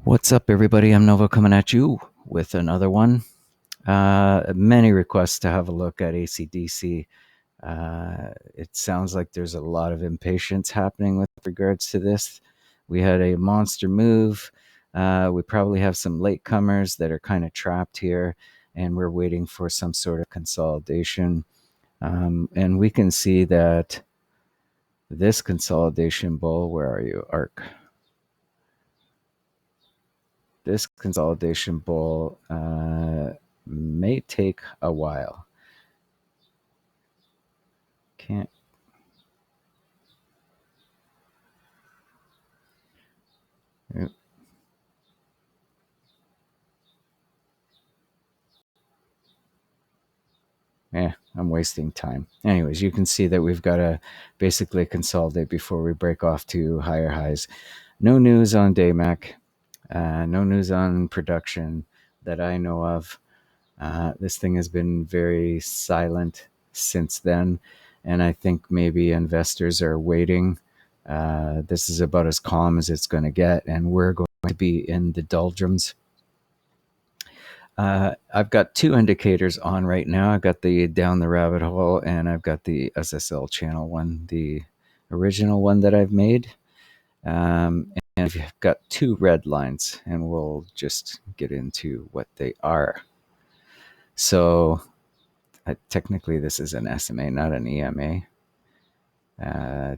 What's up, everybody? I'm Nova coming at you with another one. Many requests to have a look at ACDC. It sounds like there's a lot of impatience happening with regards to this. We had a monster move. We probably have some latecomers that are kind of trapped here, and we're waiting for some sort of consolidation. And we can see that this consolidation bull, where are you, ARC? This consolidation bull may take a while. Can't. Yeah, I'm wasting time. Anyways, you can see that we've got to basically consolidate before we break off to higher highs. No news on Daymac. No news on production that I know of. This thing has been very silent since then, and I think maybe investors are waiting. This is about as calm as it's going to get, and we're going to be in the doldrums. I've got two indicators on right now. I've got the down the rabbit hole, and I've got the SSL channel one, the original one that I've made. And I've got two red lines, and we'll just get into what they are. So technically, this is an SMA, not an EMA.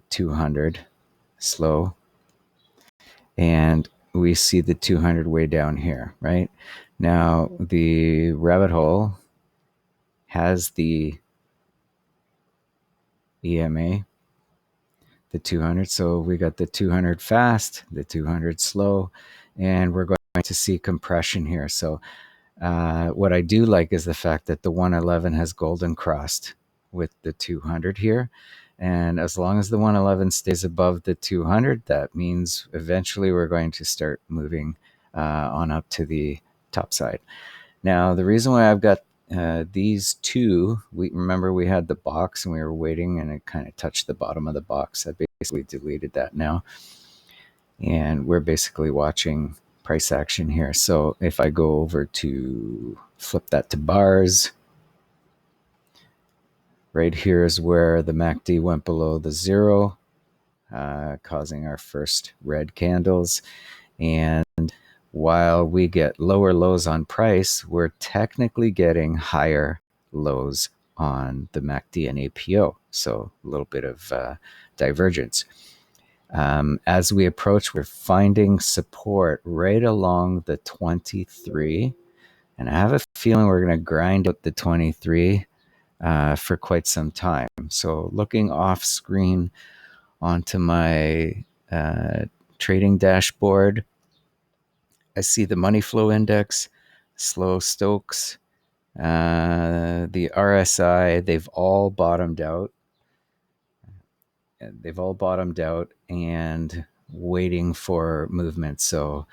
200 slow, and we see the 200 way down here, right? Now, the rabbit hole has the EMA, the 200. So we got the 200 fast, the 200 slow, and we're going to see compression here. So what I do like is the fact that the 111 has golden crossed with the 200 here. And as long as the 111 stays above the 200, that means eventually we're going to start moving on up to the top side. Now, the reason why I've got these two, we remember we had the box and we were waiting and it kind of touched the bottom of the box. I basically deleted that now. And we're basically watching price action here. So if I go over to flip that to bars, right here is where the MACD went below the zero, causing our first red candles. And while we get lower lows on price, we're technically getting higher lows on the MACD and APO. So a little bit of divergence. As we approach, we're finding support right along the 23. And I have a feeling we're going to grind out the 23 for quite some time. So looking off screen onto my trading dashboard, I see the money flow index, slow Stokes, the RSI, they've all bottomed out. And waiting for movement. So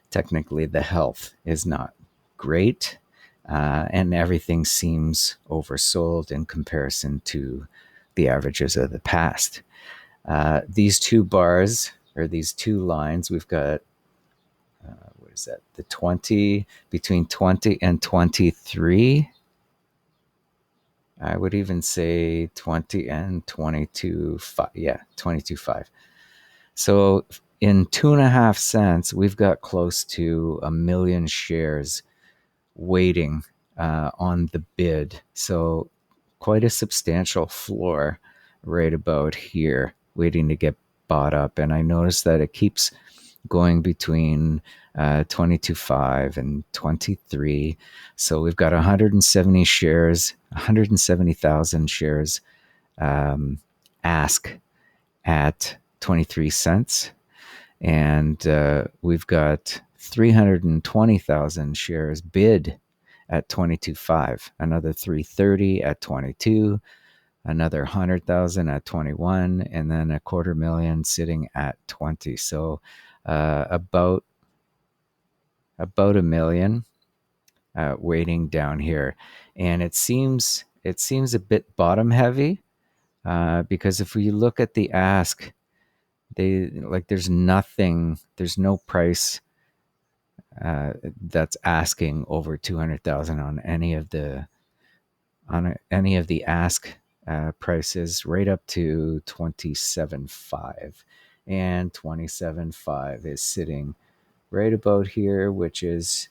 technically the health is not great, and everything seems oversold in comparison to the averages of the past. These two bars, or these two lines, we've got what is that, the 20, between 20 and 23. I would even say 20 and 22, 5. Yeah, 22.5. So in 2.5 cents, we've got close to 1 million shares waiting on the bid. So quite a substantial floor right about here, waiting to get bought up. And I noticed that it keeps going between 22.5 and 23. So we've got 170 shares, 170,000 shares ask at 23 cents. And we've got 320,000 shares bid at 22.5, another 330 at 22, another 100,000 at 21, and then 250,000 sitting at 20. So about 1 million waiting down here. And it seems a bit bottom heavy because if we look at the ask, there's no price that's asking over 200,000 on any of the ask prices, right up to 27.5, and 27.5 is sitting right about here, which is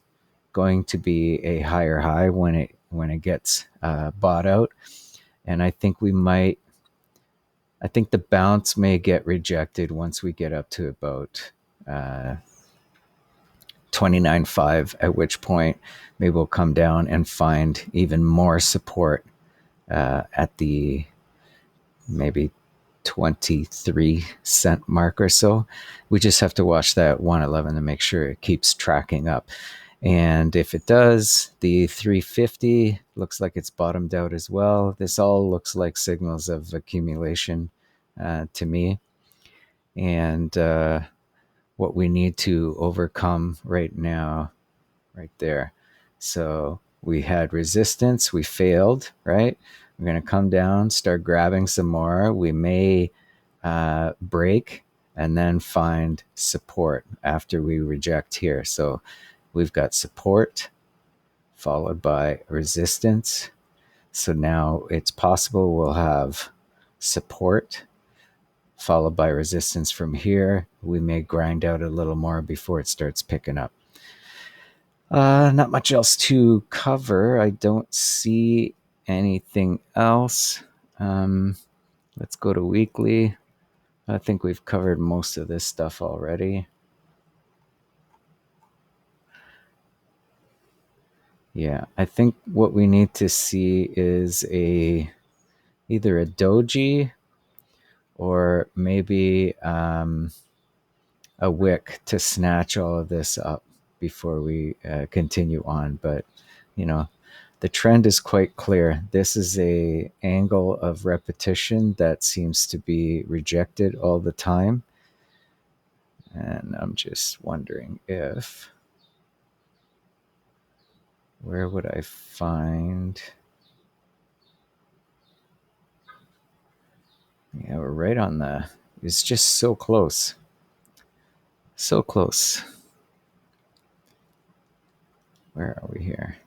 going to be a higher high when it gets bought out. And I think the bounce may get rejected once we get up to about 29.5, at which point maybe we'll come down and find even more support at the maybe 23-cent mark or so. We just have to watch that 111 to make sure it keeps tracking up. And if it does, the 350 looks like it's bottomed out as well. This all looks like signals of accumulation to me. And what we need to overcome right now, right there. So we had resistance, we failed, right? We're going to come down, start grabbing some more. We may break and then find support after we reject here. So we've got support followed by resistance. So now it's possible we'll have support followed by resistance from here. We may grind out a little more before it starts picking up. Not much else to cover. I don't see anything else. Let's go to weekly. I think we've covered most of this stuff already. Yeah, I think what we need to see is either a doji or maybe a wick to snatch all of this up before we continue on. But the trend is quite clear. This is a angle of repetition that seems to be rejected all the time. And I'm just wondering where would I find? Yeah, we're right on it's just so close. So close. Where are we here?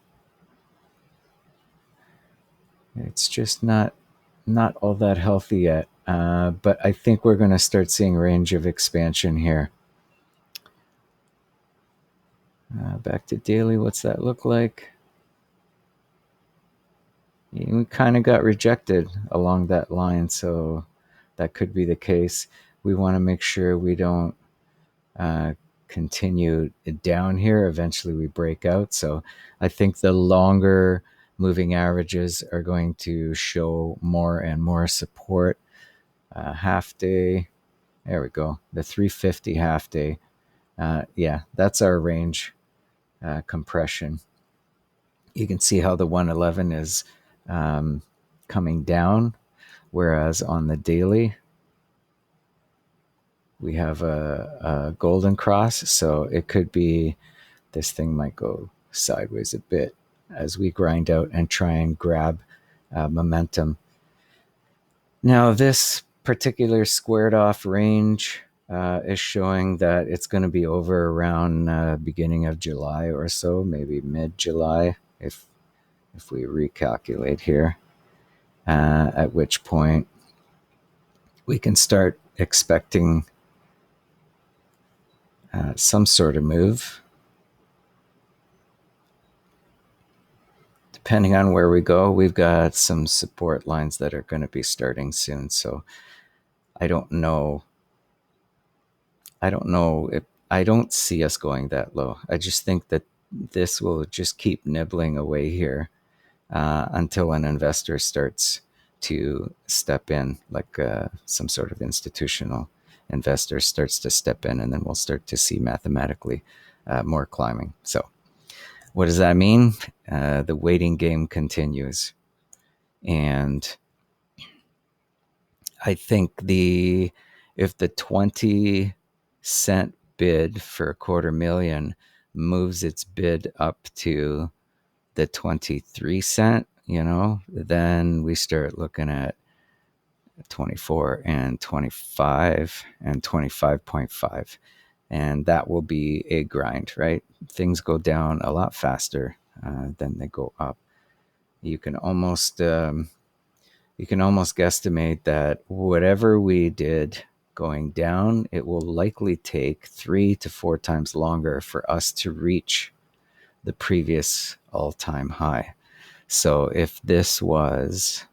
It's just not all that healthy yet. But I think we're going to start seeing range of expansion here. Back to daily. What's that look like? We kind of got rejected along that line, so that could be the case. We want to make sure we don't continue down here. Eventually we break out. So I think the longer moving averages are going to show more and more support. Half day, there we go. The 350 half day. Yeah, that's our range compression. You can see how the 111 is coming down, whereas on the daily, we have a golden cross. So it could be this thing might go sideways a bit as we grind out and try and grab momentum. Now, this particular squared off range is showing that it's going to be over around beginning of July or so, maybe mid-July, if we recalculate here, at which point we can start expecting some sort of move. Depending on where we go, we've got some support lines that are going to be starting soon. So I don't know if I don't see us going that low. I just think that this will just keep nibbling away here until an investor starts to step in, like some sort of institutional investor starts to step in, and then we'll start to see mathematically more climbing. So what does that mean? The waiting game continues. And I think if the 20-cent bid for $250,000 moves its bid up to the 23-cent, then we start looking at 24 and 25 and 25.5. and that will be a grind, right? Things go down a lot faster than they go up. You can almost guesstimate that whatever we did going down, it will likely take 3 to 4 times longer for us to reach the previous all-time high. So if this was,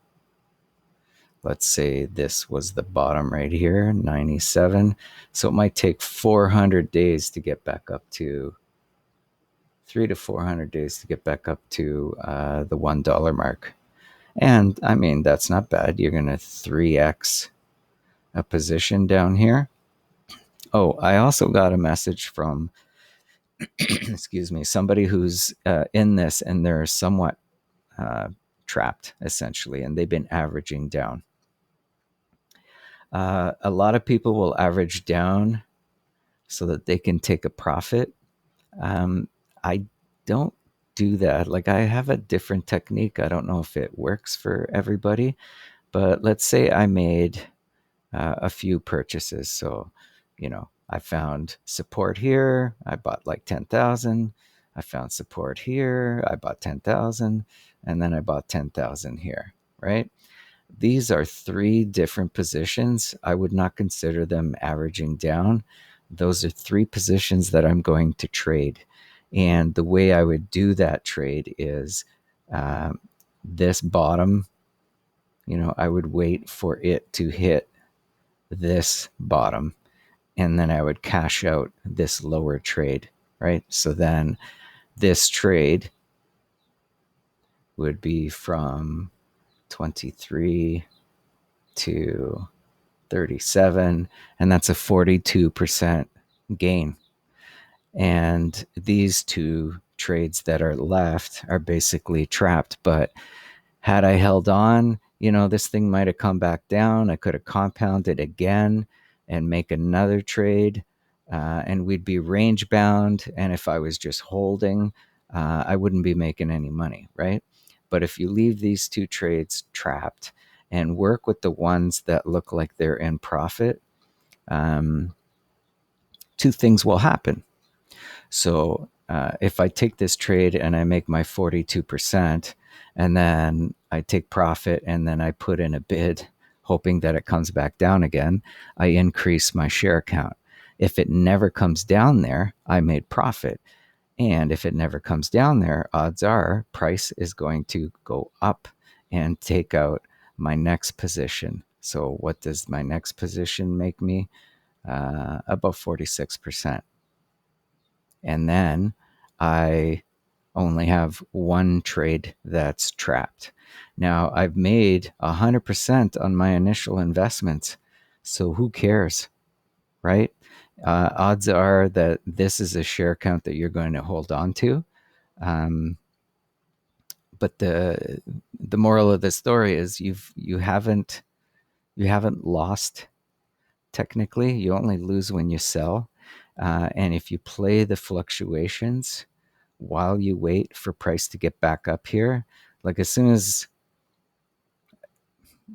let's say this was the bottom right here, 97. So it might take 400 days to get back up to 3 to 400 days to get back up to the $1 mark. And I mean, that's not bad. You're going to 3x a position down here. Oh, I also got a message from, excuse me, somebody who's in this and they're somewhat trapped essentially, and they've been averaging down. A lot of people will average down so that they can take a profit. I don't do that. Like, I have a different technique. I don't know if it works for everybody, but let's say I made a few purchases. So, I found support here. I bought like 10,000. I found support here. I bought 10,000. And then I bought 10,000 here, right? These are 3 different positions. I would not consider them averaging down. Those are 3 positions that I'm going to trade. And the way I would do that trade is this bottom, I would wait for it to hit this bottom, and then I would cash out this lower trade, right? So then this trade would be from 23 to 37, and that's a 42% gain. And these 2 trades that are left are basically trapped. But had I held on, this thing might have come back down. I could have compounded again and make another trade, and we'd be range bound. And if I was just holding, I wouldn't be making any money, right? But if you leave these 2 trades trapped and work with the ones that look like they're in profit, 2 things will happen. So if I take this trade and I make my 42%, and then I take profit and then I put in a bid hoping that it comes back down again, I increase my share count. If it never comes down there, I made profit. And if it never comes down there, odds are price is going to go up and take out my next position. So what does my next position make me? About 46%. And then I only have 1 trade that's trapped. Now, I've made 100% on my initial investments, so who cares, right? Odds are that this is a share count that you're going to hold on to. But the moral of the story is you haven't lost. Technically, you only lose when you sell. And if you play the fluctuations while you wait for price to get back up here, like as soon as,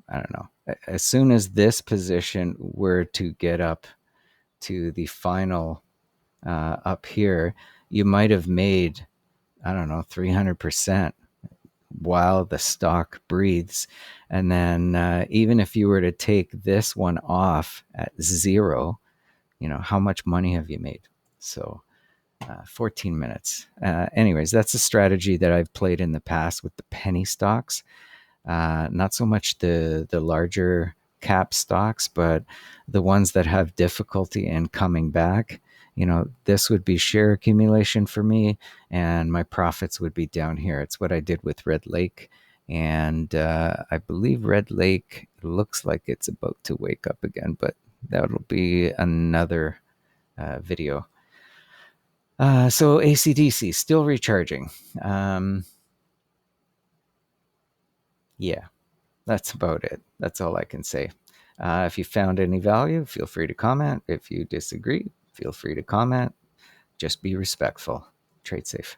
I don't know, as soon as this position were to get up to the final up here, you might have made, I don't know, 300% while the stock breathes. And then even if you were to take this one off at 0, how much money have you made? So 14 minutes. Anyways, that's a strategy that I've played in the past with the penny stocks. Not so much the larger cap stocks, but the ones that have difficulty in coming back. This would be share accumulation for me, and my profits would be down here. It's what I did with Red Lake. And I believe Red Lake looks like it's about to wake up again, but that'll be another video. So ACDC, still recharging. Yeah, that's about it. That's all I can say. If you found any value, feel free to comment. If you disagree, feel free to comment. Just be respectful. Trade safe.